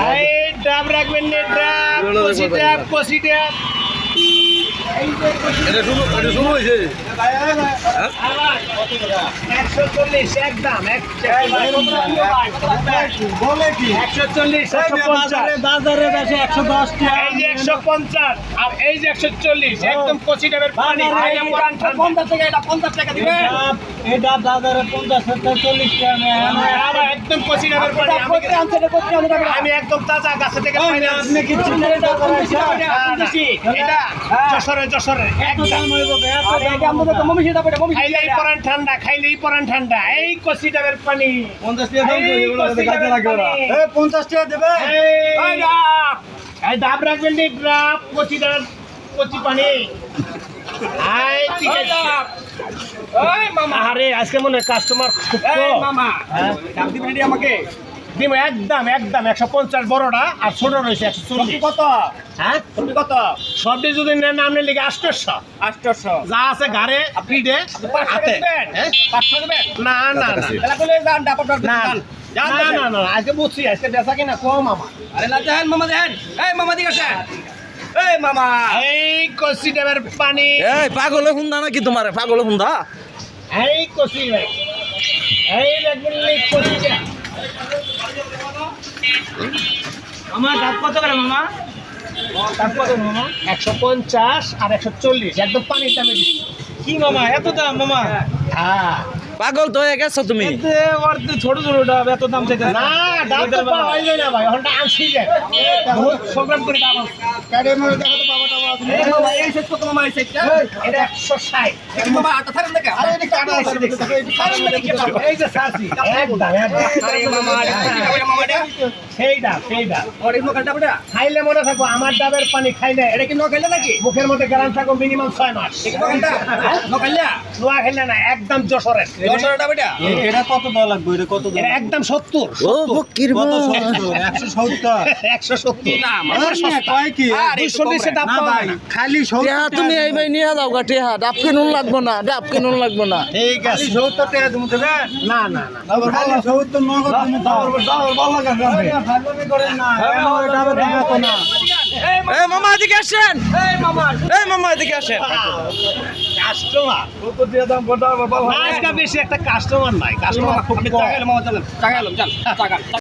এই ডাব রাখবেন নে, ডাব কষি ডাব কষি ডাব। এটা শুরু হয়েছে। 140 একদম 140 বাজারে বেশি 110 টাকা। এই যে 150 আর এই যে 140 একদম কচি ডাবের পানি খাইলে পরান ঠান্ডা। 50 টাকা, এটা 50 টাকা দিবেন। এটা বাজারে 50 থেকে 40 টাকা নেয়। আবার একদম কচি ডাবের পানি আমি একদম তাজা গাছ থেকে পাই না। আপনি কি চিনেন এটা করাইছেন? এটা যশোরে এত দাম হইব কে? এত দাম আমাদের তো মমি সেটা পড়ে মমি খাইলেই পরান ঠান্ডা, খাইলেই পরান ঠান্ডা। এই কচি ডাবের পানি 50 টাকা দাম করে এগুলো কাজে লাগে ওরা। এই 50 টাকা দেবে। এই ডাব রাখবেন নি, ডাব কচি ডাব কচি পানি। আই ঠিক আছে। ওই মামা, আরে আজকে মনে হয় কাস্টমার খুব এই কম। মামা, হ্যাঁ? দাম দিবেন এটি আমাকে? দিব একদম 150 বড়টা আর ছোট রয়েছে 140। কত? হ্যাঁ তুমি কত? সবটি যদি নেন আপনি লিখে 800 800। যা আছে ঘরে পিঠে হাতে। হ্যাঁ? 500 দিবেন? না না না এলা কইলে যান ডাব ডাব না যান। যান না না না আজকে বুঝছি আজকে বেচা কিনা কম আমার। আরে না দেন মামা দেন। এই মামা দিকে আসেন। এই মামা, এই কচি ডাবের পানি, এই পাগলে হুন্দা নাকি তোমারে? পাগলে হুন্দা? এই কচি ভাই, এই রাখবেন নি কচি ডাব। মামা ডাব কত করে মামা? দাম কত মামা? 150 আর 140 একদম পানির দামে দিচ্ছি। কি মামা এত দাম মামা? হ্যাঁ পাগল তো হয়ে গেছো তুমি। এতে ওর ছোট ছোট ডাব এত দাম চাইতে না ডাব তো পাওয়াই যায় না ভাই, ওখানটা আনছি যায় বহুত সংগ্রাম করে ডাব আনছি। এই মামা এই সেট কত মামা এই সেটটা? এটা 160। এই মামা আটা থাকেন নাকি? আরে এটা কাটা আছে দেখছি। এই যে সারছি একদম আরে মামা এটা মামা এটা সেই ডাব সেই ডাব ওর এই মোকালটা বড়া খাইলে মনে থাকো আমার ডাবের পানি খাইলে এটা কি নখাইলা নাকি? মুখের মধ্যে গ্যারান থাকো মিনিমাম 6 মাস। এই মোকালটা নখাইলা? নোয়া খেলে না একদম যশোরের। 200 টাকা বেটা। এটা কত দেওয়া লাগবে? এটা কত এটা একদম 70 ও ফকির কত ভাই। 170 170 না আমার সস্তা। কয় কি? আরে 220 ডাব না পাওয়া ভাই, যায় না। খালি টিয়া 70 তুমি এই ভাই নিয়ে যাও গা টিয়া। ডাব কিনুন লাগবো না, ডাব কিনুন লাগবো না। ঠিক আছে 70 টাকা তুমি দেবেন? না না না খালি 70 নগদ তুমি দাও। ভাগমি করেন না, কেন এটা আবার দিবে তো না। এই মামা এদিকে আসেন। এই মামা এই মামা এদিকে আসেন। কাস্টমার 70 দিয়ে দাম বড় আবার ভালো। আজকে বেশি একটা কাস্টমার নাই, কাস্টমার খুব আমি কম। টাকা এলাম মামা চলেন টাকা এলাম চল টাকা